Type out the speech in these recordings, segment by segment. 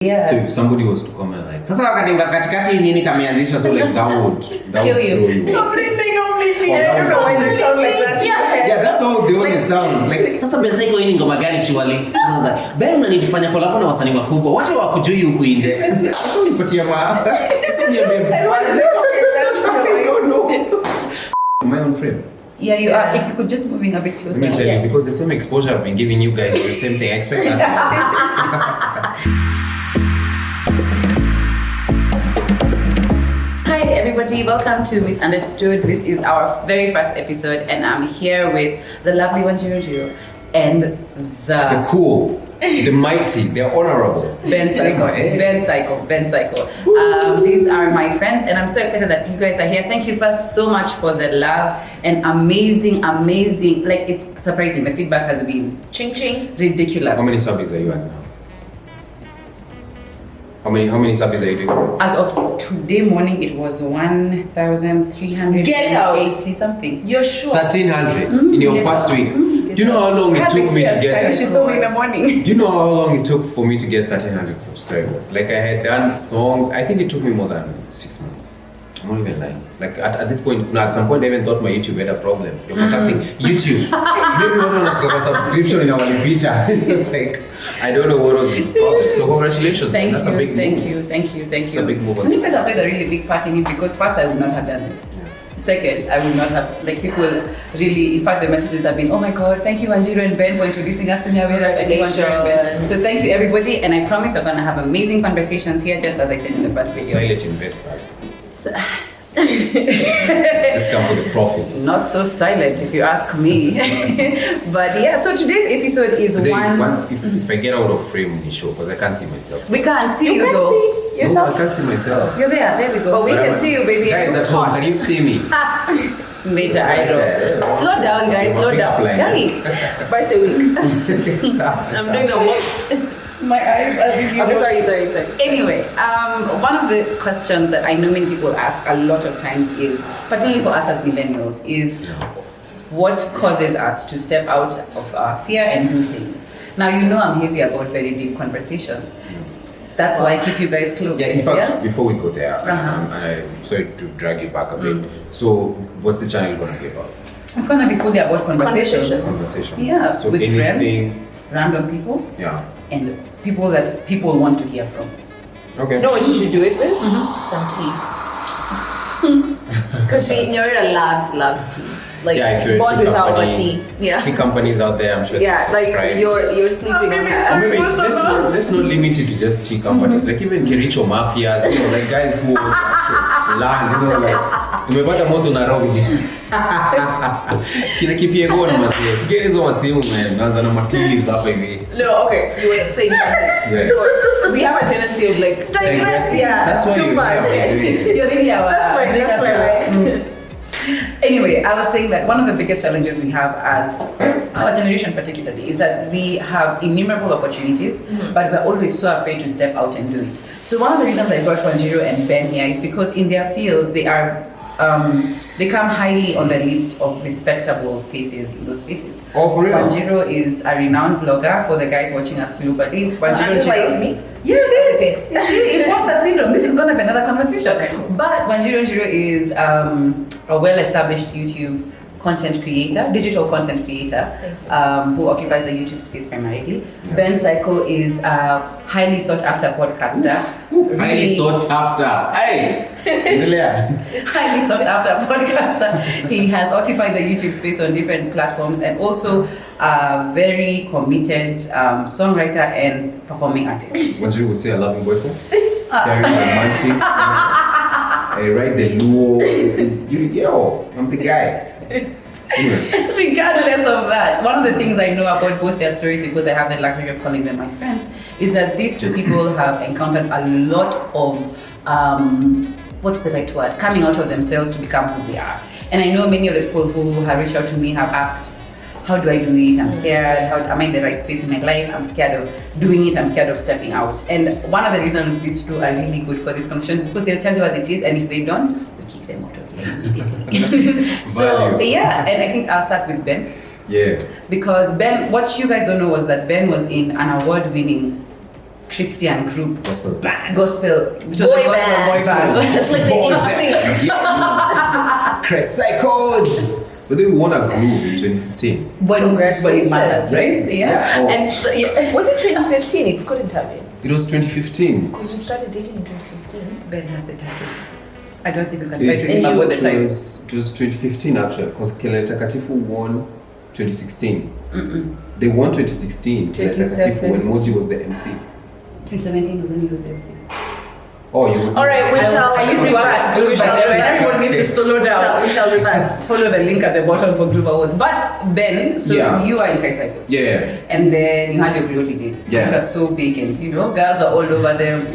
Yeah. So if somebody was to comment like, sasa wakati katikati nini kameanzisha, so like that would kill you. Completely. I don't know why they sound like that. Yeah, that's how they always sound. Like sasa Cyco hii ngoma gani shwali? Ben unanifanya collab na wasanii wakubwa. Watu wakujui huku nje. Sasa unipatia sasa niambie. I don't know. Am I on frame? Yeah, you are. If you could just moving a bit closer. Let me tell you, because the same exposure I've been giving you guys is the same thing. I expect that. Hi everybody, welcome to Ms.Understood. This is our very first episode and I'm here with the lovely Wanjiru and the cool, the mighty, the honorable Cyco. These are my friends and I'm so excited that you guys are here. Thank you first so much for the love and amazing, like it's surprising. The feedback has been ridiculous. How many subs are you at now? How many subs are you doing? As of today morning, it was 1,380 something. You're sure? 1,300 in your first week. Do you know how long it took me to get? She saw me in the morning. Do you know how long it took for me to get 1,300 subscribers? Like I had done songs. I think it took me more than 6 months. I'm not even lying. Like at this point, at some point, I even thought my YouTube had a problem. You're contacting YouTube. Maybe we don't have a subscription in our feature. Like I don't know what was the problem. So congratulations. Thank That's a big move. Thank you. It's a big move. You guys have played a really big part in it because first I would not have done this. Yeah. Second, I would not have, like people really, in fact the messages have been, oh my god, thank you Wanjiru and Ben for introducing us to Nyawira. So thank you everybody and I promise we're going to have amazing conversations here just as I said in the first video. Silent investors. Just come for the profits. Not so silent if you ask me. But yeah, so today's episode is Today, one... if I get out of frame in the show, because I can't see myself. We can't see you can though. see yourself? No, I can't see myself. You're there we go. But we can see you, baby. Guys at home, can you see me? Major idol. Slow down guys, slow down. Guys, Birthday week. I'm doing the worst. My eyes are really sorry. Anyway, one of the questions that I know many people ask a lot of times is, particularly for us as millennials, is what causes us to step out of our fear and do things? Now, you know I'm heavy about very deep conversations. That's why I keep you guys close. Yeah, in fact, before we go there, I'm sorry to drag you back a bit. So, what's the channel going to be about? It's going to be fully about conversations. Yeah, so with anything, friends, random people. Yeah. And people that people want to hear from. Okay. You know what you should do it with? Some tea. Because Nyawira loves tea. Like if you're bond a tea with our company, tea. Yeah. Tea companies out there, I'm sure. Like you're sleeping on that. Or maybe let's not limit it to just tea companies. Like even Kericho mafias, like guys who land, like tumepata moto Nairobi. Kina kipiego na masie. Get hizo masimu man. Naanza na makili hapa hivi. No, okay. You were saying something. Yeah. We have a tendency of like digress. That's why too much. You're really That's why. Anyway, I was saying that one of the biggest challenges we have as our generation particularly is that we have innumerable opportunities, but we're always so afraid to step out and do it. So one of the reasons I brought Wanjiru and Ben here is because in their fields they are they come highly on the list of respectable faces in those spaces. Oh, for real? Wanjiru is a renowned vlogger for the guys watching us globally. Wanjiru like me? Yeah, see, imposter syndrome. This is going to be another conversation. Okay, cool. But Wanjiru is a well-established YouTube content creator, digital content creator, who occupies the YouTube space primarily. Yeah. Ben Cyco is a highly sought-after podcaster. Highly sought after. Hey! Highly sought-after podcaster. He has occupied the YouTube space on different platforms and also a very committed songwriter and performing artist. Wanjiru would say I love you boyfriend. Very romantic. I write the luo. You're the girl. I'm the guy. Regardless of that, one of the things I know about both their stories, because I have the luxury of calling them my friends, is that these two people have encountered a lot of what's the right word? Coming out of themselves to become who they are. And I know many of the people who have reached out to me have asked, how do I do it? I'm scared. How am I in the right space in my life? I'm scared of doing it. I'm scared of stepping out. And one of the reasons these two are really good for these conversations is because they'll tell you as it is, and if they don't, we kick them out of here immediately. So yeah, and I think I'll start with Ben. Yeah. Because Ben, what you guys don't know was that Ben was in an award-winning Christian group. Gospel band. Gospel. It was a Boy gospel band. boy band. It's like the Yeah. Cycos. But then we won a groove in 2015. When it mattered, right? Yeah. Oh. And so, was it 2015? It couldn't have been. It was 2015. Because we started dating in 2015. Ben has the title. I don't think we can try to him about the It time. was 2015 actually, because Kelele Takatifu won 2016. They won 2016. Kelele Takatifu when Moji was the MC. 2017 was when he was the MC. Oh, you. All right, we shall. I used to work at We Groove, shall but revert. everyone needs to slow down. We shall revert. Follow the link at the bottom for Groove Awards. But then, so Yeah. you are in Cyco. Yeah. And then you had your glory days. Yeah. It was so big, and girls were all over them.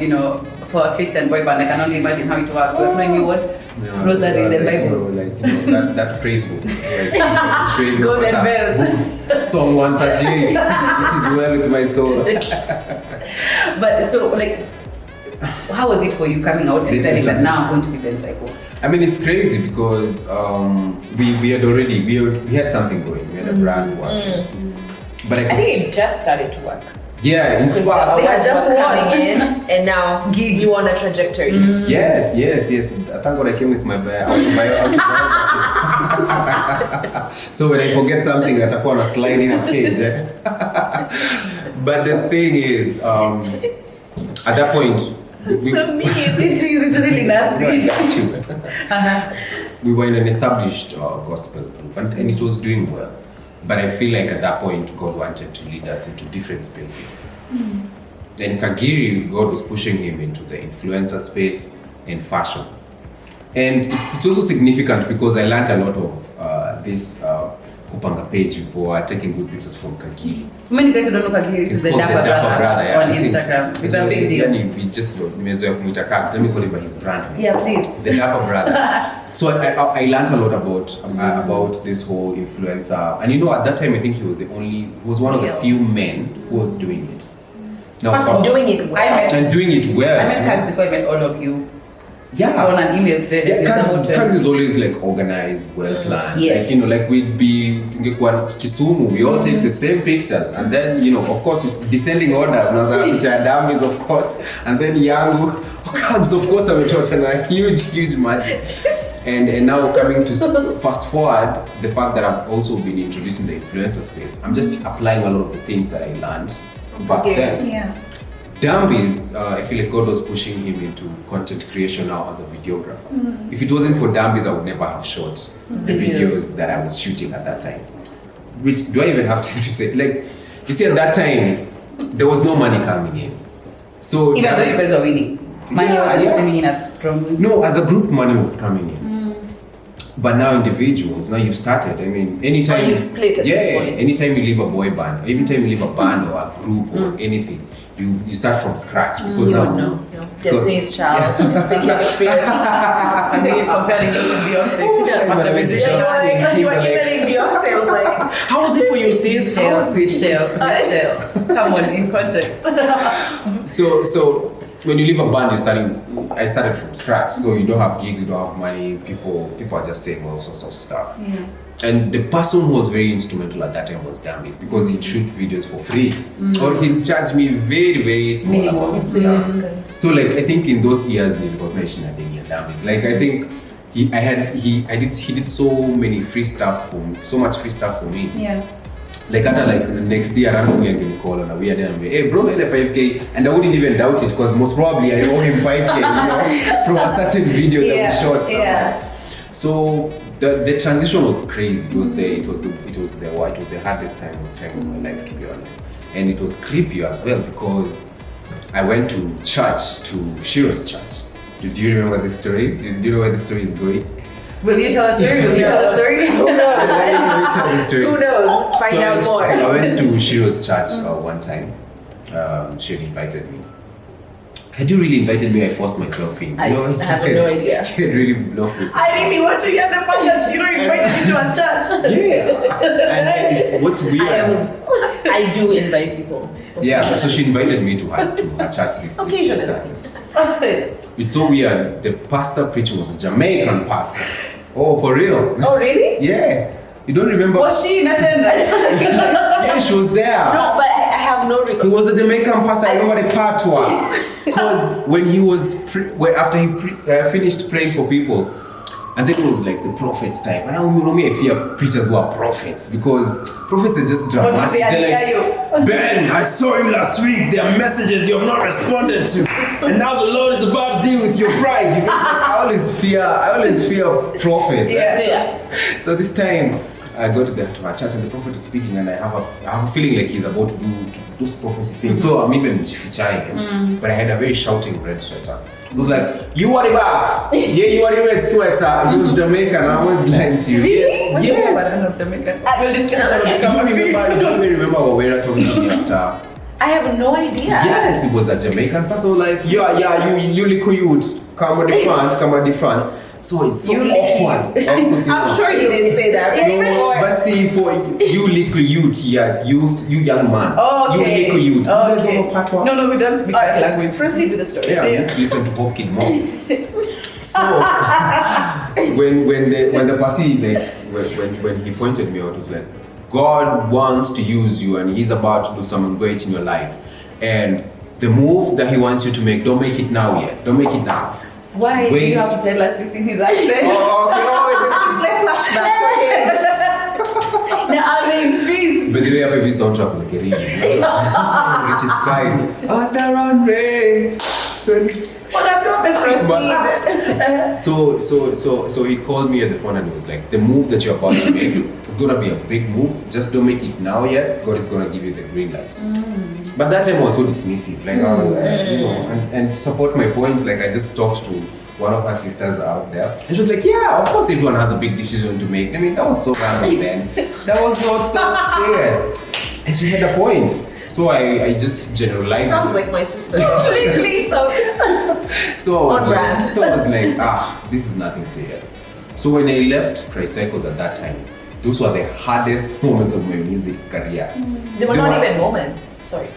For a Christian boy band, I can only imagine how it works. So when you what? Yeah, Rosaries and Bibles. That praise book. Like, Golden bells. Song 138. It is well with my soul. But so, like, how was it for you coming out and telling that now I'm going to be Ben Cyco? I mean, it's crazy because we had something going. We had a brand working. But I think it just started to work. yeah, in Because fact, they had just was coming in, and now you on a trajectory. yes. Thank God I came with my autobiography. So when I forget something, I put on a slide in a page. But the thing is, at that point, It's really nasty. we were in an established gospel group, and it was doing well. But I feel like at that point, God wanted to lead us into different spaces. And Kagiri, God was pushing him into the influencer space and fashion. And it's also significant because I learned a lot of this Kupanga page people are taking good pictures from Kagiri. Many guys who don't know Kagiri, this is the called Dapper Brother yeah. on Instagram. It's a big deal. We just nimezoea kumuita Kag. Let me call him by his brand name. Yeah, please. The Dapper Brother. So I learned a lot about this whole influencer. And at that time I think he was one of the few men who was doing it. Now, Doing it well. and doing it well. I met Kags before I met all of you. Yeah. On an email thread. Kags is always like organized, well planned. Yes. Like we'd be tungekuwa Kisumu, we all take the same pictures, and then of course we descending order. Unaanza picha ya Dummies, of course, and then yangu. Kags, of course, ametocha na huge magic. And now coming to fast forward, the fact that I've also been introduced in the influencer space, I'm just applying a lot of the things that I learned back then. Yeah. Dumbies, I feel like God was pushing him into content creation now as a videographer. If it wasn't for Dumbies, I would never have shot the videos that I was shooting at that time. Which, do I even have time to say? Like, you see, at that time, there was no money coming in. So Even though you guys were winning. Money wasn't streaming in as strongly. No, as a group, money was coming in. But now individuals, now you've started. I mean, anytime you've split at this point. Anytime you leave a boy band, or anytime you leave a band or a group or anything, you start from scratch because You now don't know. Destiny's Child, Cyco experience. I mean, comparing you to Beyonce. As a musician. You were emailing Beyonce. I was like, how was it for you, sis? How was it? Michelle. Come on, in context. So when you leave a band, I started from scratch. So you don't have gigs, you don't have money. People are just saying all sorts of stuff. Yeah. And the person who was very instrumental at that time was Dummies because he'd shoot videos for free, or he'd charge me very, very small amounts. So like I think in those years in recognition, I think Dummies. Like I think he did so many free stuff so much free stuff for me. Yeah. Like after like next year, randomly I can call on a weird day and be, hey bro, I 5K, and I wouldn't even doubt it because most probably I owe him 5K, from a certain video that we shot somewhere. Yeah. So the transition was crazy. It was the hardest time of my life, to be honest, and it was creepy as well because I went to church, to Shiro's church. Do you remember this story? Do you know where the story is going? Will you tell a story? Will you tell a story? Let me tell the story. who knows? Find out more. I went to Shiro's church one time. She had invited me. Had you really invited me? I forced myself in. I have no idea. It really blocked me. I really want to hear the fact that Shiro invited you to a church. Yeah. And it's, what's weird. I do invite people. Yeah, so she invited me to her church this Sunday. It's so weird. The pastor preaching was a Jamaican pastor. Oh, for real? Oh, really? Yeah. You don't remember? Was she in attendance? Yeah, she was there. No, but I have have no He record. was a Jamaican pastor. I remember the part because when he was after he finished praying for people, and then it was like the prophets time. And I fear preachers who are prophets because prophets are just dramatic. They're like, Ben, I saw you last week. There are messages you have not responded to, and now the Lord is about to deal with your pride. You know? I always fear prophets. Yeah. So this time I go to our church and the prophet is speaking, and I have a feeling like he's about to do those prophecy things. So I'm even jifichai, but I had a very shouting red sweater. It was like, you are the back. Yeah, you are the red sweater. He was Jamaican. I was lying to you. Really? Yes. I'm not Jamaican. I will discuss You don't even remember Nyawira talking to me after. I have no idea. Yes, it was a Jamaican person. Like, you little youth. Come at the front. So it's so awkward. I'm sure you didn't say that. No, but see, for you little youth, you young man. Oh, okay. You little youth. Oh, You guys okay. don't know patois? No, we don't speak that language. Proceed with the story. Yeah, listen to Hop Kid more. So when the pastor when he pointed me out, it was like, God wants to use you and he's about to do something great in your life. And the move that he wants you to make, don't make it now yet. Don't make it now. Why do you have to tell us this in his accent? Okay. It's like flashback. Now I mean, this. But the way I baby soundtrack like a reading, which is skies. Around rain. What a prophecy. So he called me at the phone and he was like, the move that you're about to make is gonna be a big move. Just don't make it now yet. God is gonna give you the green light. But that time I was so dismissive, like I was like, you know, and to support my point, like I just talked to one of our sisters out there, and she was like, yeah, of course everyone has a big decision to make. I mean, that was so random then. That was not so serious. And she had a point. So I just generalized. Sounds like my sister. Literally, So I was On brand. like, this is nothing serious. So when I left Cycos at that time, those were the hardest moments of my music career. They were not even moments. Sorry.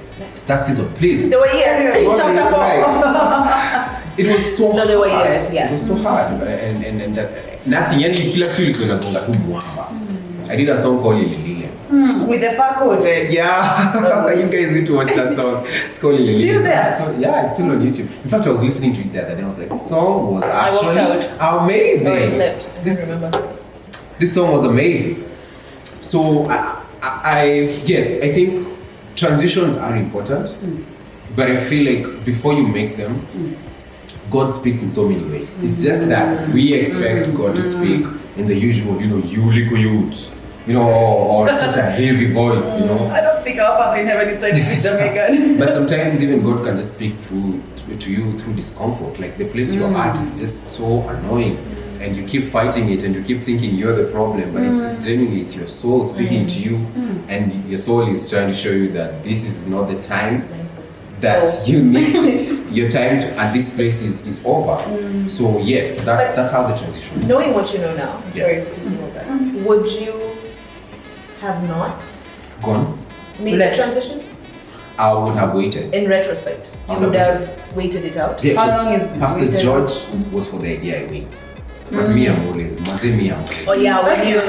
That season, please. They were years. Chapter 4. It was so No, they were hard. years, yeah. It was so hard. And that, nothing, yani kila kitu ilikuwa inagonga tu mwamba. I did a song called Lilile. with the fur coat. Yeah, you guys need to watch that song. It's called Lilile. Still there? So, yeah, it's still on YouTube. In fact, I was listening to it the other day. I was like, this song was actually amazing. No, except, I This- remember. This song was amazing. So I think transitions are important, but I feel like before you make them, God speaks in so many ways. It's just that we expect God to speak in the usual, you little youth, or such a heavy voice, I don't think our Father in heaven is trying to speak Jamaican. But sometimes even God can just speak to you through discomfort. Like the place you're at is just so annoying. And you keep fighting it and you keep thinking you're the problem, but it's genuinely it's your soul speaking to you, and your soul is trying to show you that this is not the time that you need your time at this place is over. So yes, that's how the transition is. Knowing what you know now, Yeah. sorry to move that, would you have not Gone, made the transition? I would have waited. In retrospect, you would have waited it out? Yeah, How 'cause long is Pastor waited? George was for the idea I wait. But me, I'm always, me, I'm always. Oh yeah, when you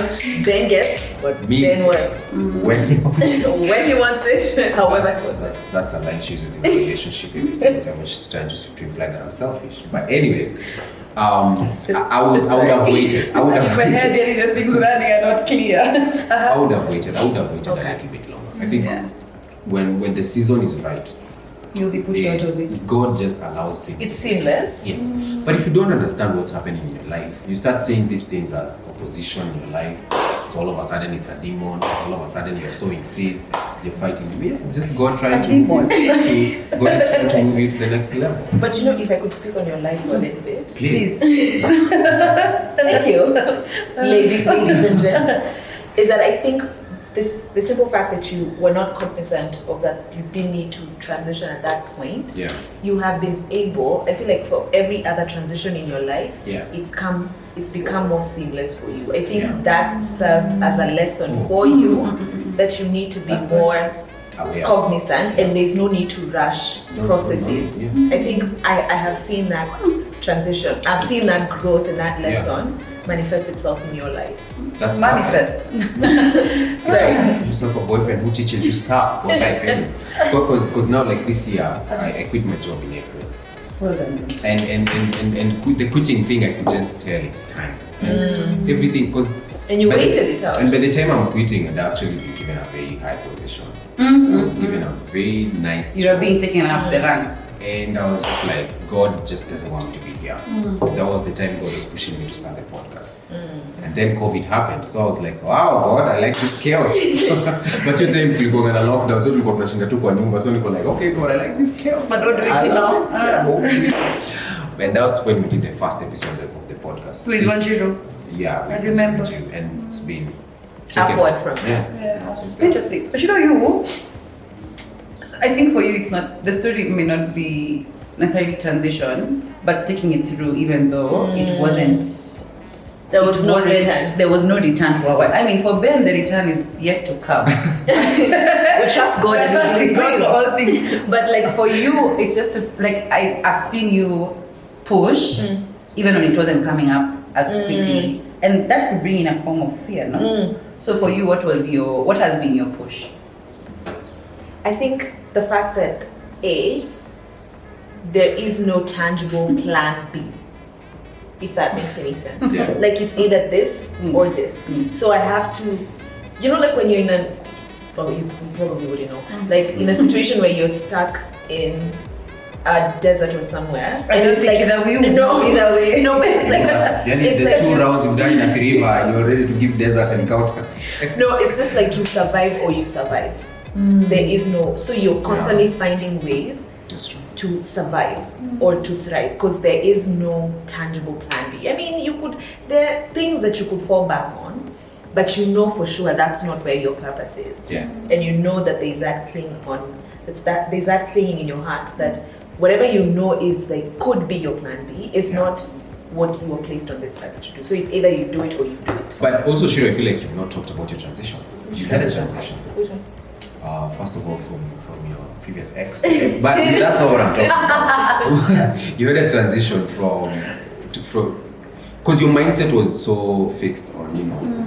then gets, but Me. then works. When When he wants it, however he wants it. that's a line she uses in a relationship every single time when she's trying to imply that I'm selfish. But anyway, I would have waited. I would have In my head, waited. there is the things running are not clear. I would have waited. a little bit longer. I think Yeah. when the season is right, You'll be pushed out of it. God just allows things. It's to seamless. Yes. But if you don't understand what's happening in your life, you start seeing these things as opposition in your life. So all of a sudden it's a demon. All of a sudden you're sowing seeds. You're fighting. It's just God trying to demon. God is trying to move you to the next level. But if I could speak on your life for a little bit. Please. Thank you, ladies and gents. Is that I think the simple fact that you were not cognizant of that you didn't need to transition at that point. Yeah. You have been able, I feel like for every other transition in your life, Yeah. it's become more seamless for you. I think Yeah. that served as a lesson for you that you need to be more Aware. cognizant and there's no need to rush processes. Yeah. I think I have seen that transition. I've seen that growth and that lesson manifest itself in your life. That's manifest. Sorry. Yourself a boyfriend who teaches you stuff. Because now, like this year, I quit my job in April. Well done. And the quitting thing, I could just tell it's time. Everything, because. And you waited it out. And by the time I'm quitting, I'd actually been given a very high position. I was given a very nice You are job. being taken up the ranks. And I was just like, God just doesn't want me to be here. That was the time God was pushing me to start the podcast. And then COVID happened. So I was like, wow, God, I like this chaos. But your time tulikuwa na lockdown, so tulikuwa tunashinda tu kwa nyumba. So niko like, okay, God, I like this chaos. But what do we do now? And that was when we did the first episode of the podcast. With Wanjiru. Yeah, I remember. Wanjiru. And it's been Upward from Interesting. But you know, you, I think for you, it's not, the story may not be necessarily transition, but sticking it through, even though it wasn't. There was no return. There was no return for a while. I mean, for Ben, the return is yet to come. We trust God. I trust God for all things. But like for you, it's just like I've seen you push, even when it wasn't coming up as quickly, and that could bring in a form of fear, no? So for you, what has been your push? I think the fact that there is no tangible plan B, if that makes any sense. Yeah. Like it's either this or this. So I have to, you know, like when you're in you probably wouldn't know, like in a situation where you're stuck in a desert or somewhere. I don't think either way. No, either way. No, but it's like it's the two rounds you've done in a river, you're ready to give desert encounters. No, it's just like you survive or you survive. There is no, so you're constantly finding ways to survive or to thrive because there is no tangible plan B. I mean, there are things that you could fall back on, but you know for sure that's not where your purpose is. Yeah. And you know that there's that clinging in your heart that whatever you know is like could be your plan B is not what you were placed on this earth to do. So it's either you do it or you do it. But also, Shiro, I feel like you've not talked about your transition. You had a transition. Which one? First of all, from your previous ex, but that's not what I'm talking about. You had a transition from because your mindset was so fixed on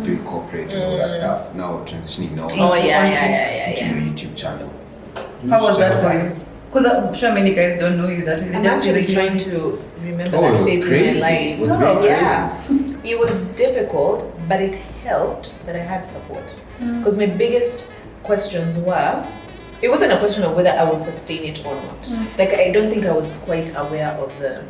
doing corporate and all that stuff. Now transitioning now into your YouTube channel. How was that for you? Because I'm sure many guys don't know you that way. I'm actually trying to remember it that was phase crazy. in my life. It was very crazy. It was difficult, but it helped that I had support. Because my biggest questions were, it wasn't a question of whether I would sustain it or not. Like I don't think I was quite aware of the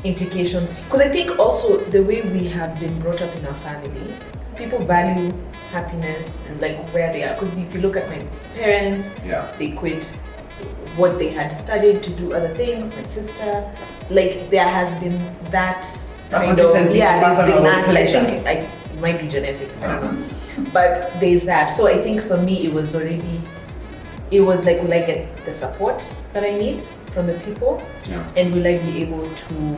implications. Because I think also the way we have been brought up in our family, people value happiness and like where they are. Because if you look at my parents, they quit what they had studied to do other things. My sister, like there has been that kind of there's been that. I think it might be genetic. I don't know, but there's that. So I think for me it was like will I get the support that I need from the people, and will I be able to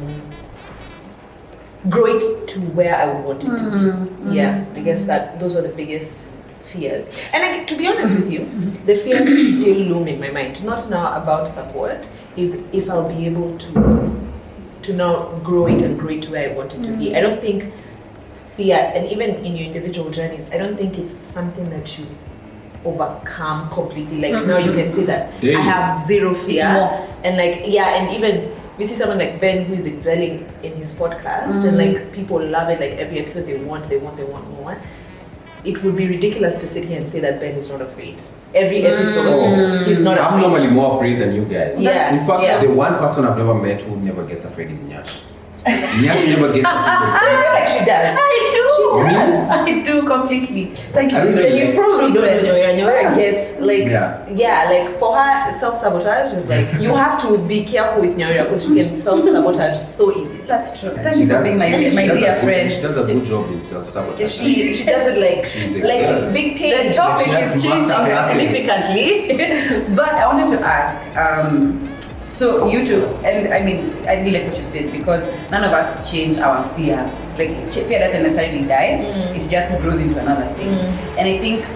grow it to where I would want it to be? Yeah, I guess that those are the biggest fears. And to be honest with you, the fears still loom in my mind. Not now about support, is if I'll be able to now grow it and grow it to where I want it to be. I don't think fear, and even in your individual journeys, I don't think it's something that you overcome completely. Like now you can say that I have zero fear. And like, and even we see someone like Ben who is excelling in his podcast and like people love it, like every episode they want more. It would be ridiculous to sit here and say that Ben is not afraid. Every episode, he's not afraid. I'm normally more afraid than you guys. Yeah. In fact, the one person I've never met who never gets afraid is Nyash. Nyash never gets afraid. I feel like she does. I do. She does. I do completely. Thank you. You probably don't know Nyawira. Nyawira gets like, like for her self-sabotage is like, you have to be careful with Nyawira because she can self-sabotage so easy. That's true. Thank you for being my dear friend. She does a good job in self-sabotage. She does it like she's big pain. The topic is changing significantly. But I wanted to ask, so you two, and I mean, I really like what you said because none of us change our fear. Like fear doesn't necessarily die; it just grows into another thing. And I think,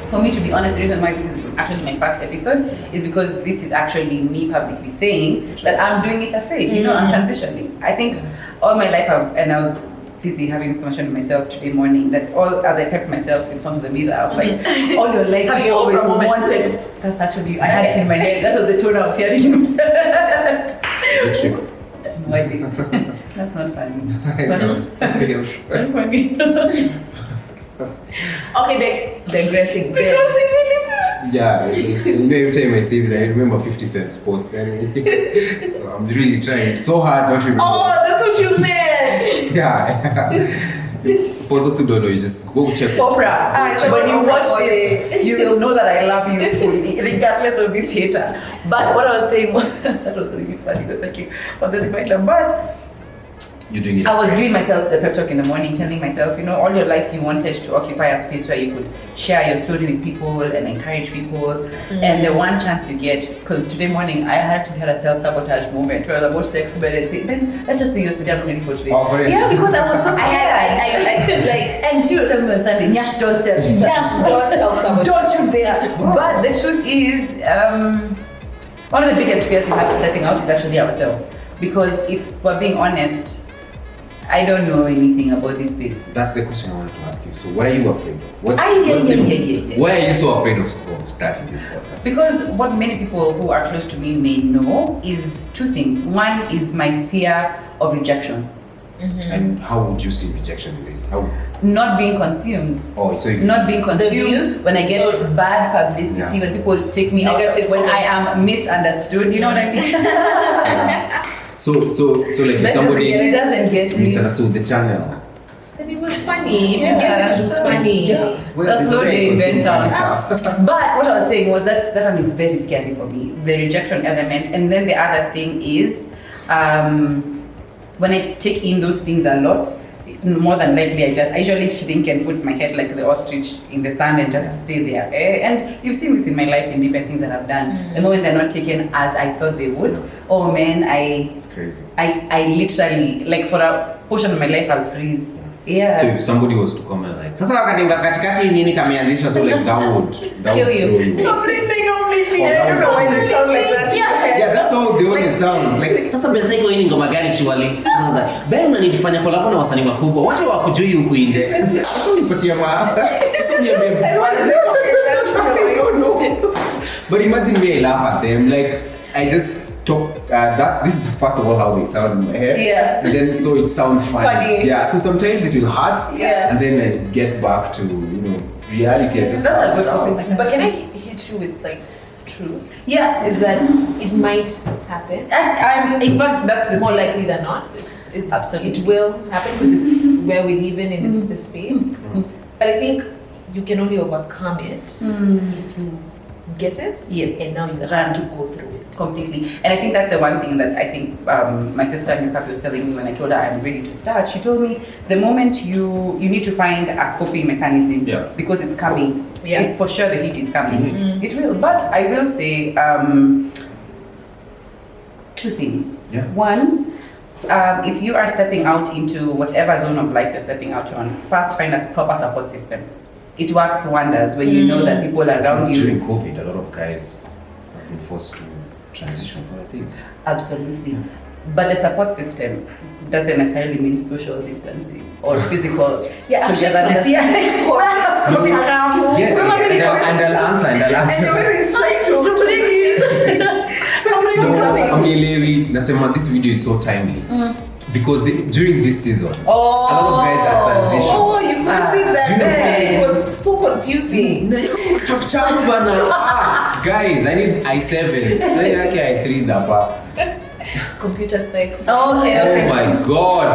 for me, to be honest, the reason why this is actually my first episode is because this is actually me publicly saying that I'm doing it afraid. I'm transitioning. I think all my life I was busy having this conversation with myself today morning that as I pepped myself in front of the mirror, I was like, all your life Have you you always Oprah moment? wanted. That's actually, I had it in my head. That was the tone I was hearing in my head. Good trip. No, I didn't. That's not funny. I know. Somebody else. It's not funny. Okay, digressing. Yeah, every time I say that, I remember 50 Cent's post. So I'm really trying so hard not to remember. Oh, that's what you meant. Yeah. For those who don't know, you just go check. Oprah, when you watch this, you will know that I love you fully, regardless of this hater. But what I was saying was, that was really funny, but thank you for the reminder. But You're doing it. I was giving myself the pep talk in the morning, telling myself, all your life you wanted to occupy a space where you could share your story with people and encourage people. And the one chance you get, because today morning I actually had a self-sabotage moment where I was about to text Ben and say, Ben, let's just do yours today, I'm not ready for today. Oh, for real? Yeah, because I was so scared. And she was telling me on Sunday, Nyash, don't self-sabotage. Don't you dare. But the truth is, one of the biggest fears we have to stepping out is actually ourselves. Because if we're being honest, I don't know anything about this space. That's the question I wanted to ask you. So, what are you afraid of? Why are you so afraid of starting this podcast? Because what many people who are close to me may know is two things. One is my fear of rejection. And how would you see rejection in this? How? Not being consumed. Oh, so Not being consumed when I get So- bad publicity, Yeah. when people take me Negative out, when I comments. am misunderstood. You know what I mean? So like if It somebody doesn't get me. misunderstood the channel. And it was funny. If you get it, it was funny. Yeah. That's not the inventor. But what I was saying was that one is very scary for me, the rejection element. And then the other thing is, when I take in those things a lot, more than likely I usually shrink and put my head like the ostrich in the sand and just stay there. And you've seen this in my life in different things that I've done. The moment they're not taken as I thought they would, oh man, It's crazy. I literally, like for a portion of my life, I'll freeze. Yeah. So if somebody was to come and like, Sasa wakati katikati nini kameanzisha, so like that would Kill you. throw you. Completely. I don't know why they sound like that. Yeah, that's how they always sound. Like, sasa Ben Cyco hii ni ngoma gani shwali? Ben unanifanya collab na wasanii wakubwa. Wote wakujui huku nje. Sasa unipatia sasa uniambie. I don't know. but imagine me, I laugh at them. Like I just talk. This is first of all how they sound in my head. Yeah. And then so it sounds funny. Yeah. So sometimes it will hurt. Yeah. And then I get back to reality. I just That's a good laugh. coping. But can I hit you with like truth? Yeah. Is that it might happen. I'm in fact that's the More thing. likely than not. Absolutely. It will happen because it's where we live in and it's the space. But I think you can only overcome it if you get it. Yes. And now you Run. have to go through it. Completely. And I think that's the one thing that I think my sister Nyawira was telling me when I told her I'm ready to start. She told me the moment you need to find a coping mechanism, Yeah. because it's coming. Yeah. For sure the heat is coming. It will. But I will say two things. Yeah. One, if you are stepping out into whatever zone of life you're stepping out on, first find a proper support system. It works wonders when you know that people around you. During COVID, a lot of guys have been forced to transition other things. Absolutely. But the support system doesn't necessarily mean social distancing or physical togetherness. Yes, and they'll answer. Amelewi, nasema this video is so timely because during this season, a lot of guys are transitioning. Oh, you could have seen that. Do you know It was so confusing. Guys, I need i7s. Okay, i3s hapa. Computer specs. Okay, Oh okay. my god.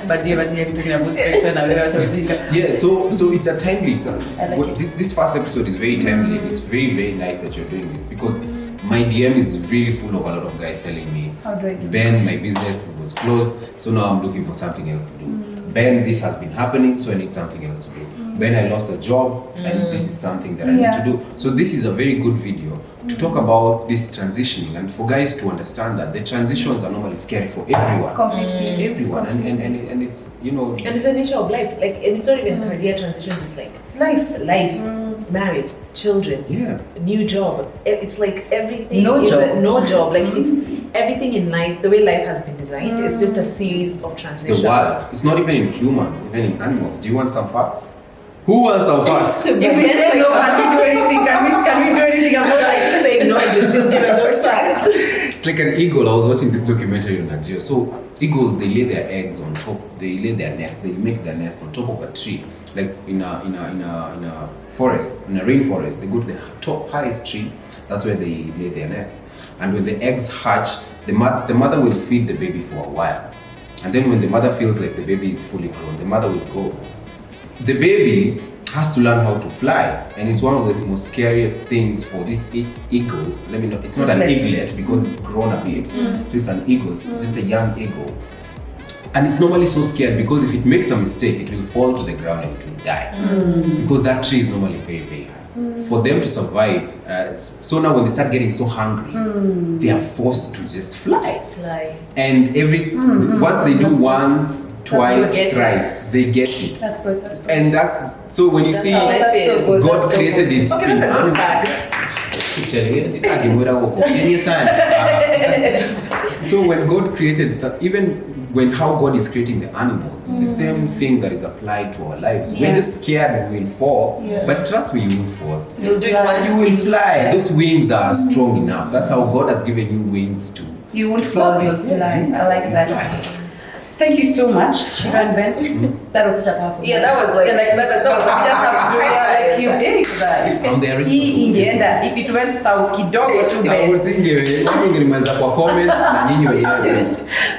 But do you ever see everything in a boot section and everything? Yeah, so it's a timely. I like it. This first episode is very timely. It's very, very nice that you're doing this because my DM is really full of a lot of guys telling me, How do I do Ben, my business was closed, so now I'm looking for something else to do. Ben, this has been happening, so I need something else to do. Ben, I lost a job, and this is something that I need to do. So this is a very good video to talk about this transitioning and for guys to understand that the transitions are normally scary for everyone. Completely. Everyone, and it's And it's the nature of life. Like, and it's not even career transitions. It's like life, marriage, children, yeah. new job. It's like everything. No is job. no job. Like everything in life, the way life has been designed, it's just a series of It's transitions. the wild. It's not even in humans, even in animals. Do you want some facts? Who wants some facts? If we say no, can we do anything? Can we do anything about Like it? you say no, and you're still giving those facts. It's like an eagle. I was watching this documentary on Nigeria. So eagles, they lay their eggs on top. They lay their nest. They make their nest on top of a tree, like in a forest, in a rainforest. They go to the top highest tree. That's where they lay their nest. And when the eggs hatch, the mother will feed the baby for a while. And then when the mother feels like the baby is fully grown, the mother will go. The baby has to learn how to fly, and it's one of the most scariest things for these eagles. Let me know, it's not an eaglet because it's grown a bit. It's an eagle, it's just a young eagle. And it's normally so scared because if it makes a mistake, it will fall to the ground and it will die. Because that tree is normally very, very high. For them to survive, so now when they start getting so hungry, they are forced to just fly. And once they do once, twice, thrice, they get it. That's good. That's good. And that's so when you see That's so good. God That's so created good. it Okay, in that's a good animals. So when God created, even when how God is creating the animals, it's the same thing that is applied to our lives. We're just scared we will fall, but trust me, you won't fall. You'll do it once. You will fly. Those wings are strong enough. That's how God has given you wings to. You won't fall, you'll fly. I like that. Fly. Thank you so much, Shiva and Ben. That was such a powerful. Yeah, that was like that was we just have to do it like you did that. I'm there. Ingeenda if it went sawa kidogo tu Ben.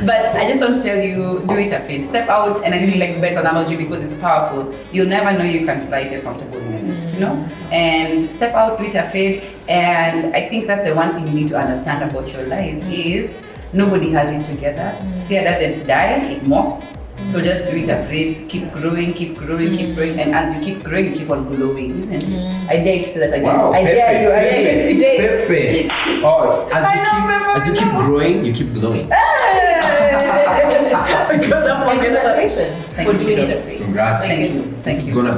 But I just want to tell you, do it afraid. Step out, and I really like Ben's analogy because it's powerful. You'll never know you can fly if you're comfortable in the nest, you know? And step out, do it afraid. And I think that's the one thing you need to understand about your lives is nobody has it together. Fear doesn't die, it morphs. So just do it afraid, keep growing, keep growing, keep growing. And as you keep growing, you keep on glowing, isn't it? I dare you to say that again. Wow, I dare you, I dare you. Pepe. Oh, as you keep growing, you keep glowing. Because I'm on congratulations. Thank you. Congrats. Thank you.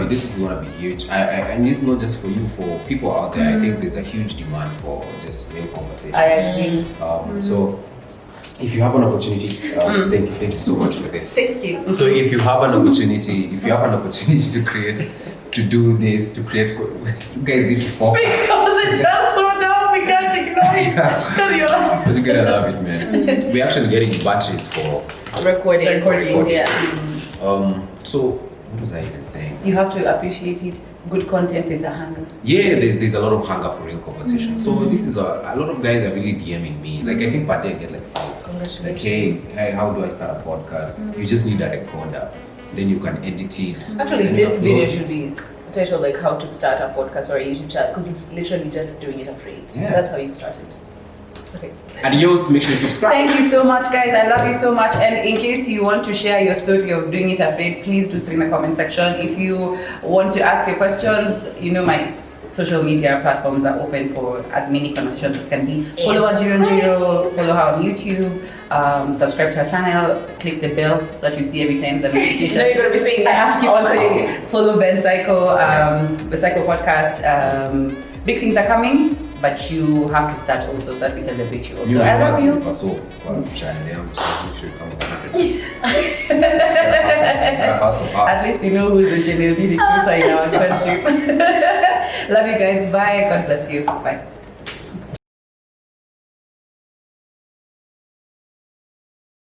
This is gonna be huge. And it's not just for you, for people out there. I think there's a huge demand for just real conversation. I agree. So if you have an opportunity, thank you so much for this. Thank you. So if you have an opportunity, to do this, to create, you guys need to focus. Because it just slowed down, we can't ignore it. So you gotta love it, man. We're actually getting batteries for Recording. Yeah. So what was I even saying? You have to appreciate it. Good content is a hunger. Yeah, there's a lot of hunger for real conversation. So this is a lot of guys are really DMing me. Like I think per day I get like 5. Like hey, how do I start a podcast? You just need a recorder. Then you can edit it. Actually, then this upload. video should be titled like how to start a podcast or a YouTube channel because it's literally just doing it afraid. Yeah. That's how you started. Okay. Adios, make sure you subscribe. Thank you so much, guys. I love you so much. And in case you want to share your story of doing it afraid, please do so in the comment section. If you want to ask your questions, you know my social media platforms are open for as many conversations as can be. Follow Njiru, follow her on YouTube, subscribe to her channel, click the bell so that you see every time the notification. Now you're gonna be saying that. I have to keep on saying it. Follow Ben Cyco, the Cyco podcast. Big things are coming. But you have to start also so that we celebrate you also. I love you. Make sure you come At least you know who's the genuine recruiter in our country. Love you guys. Bye. God bless you. Bye.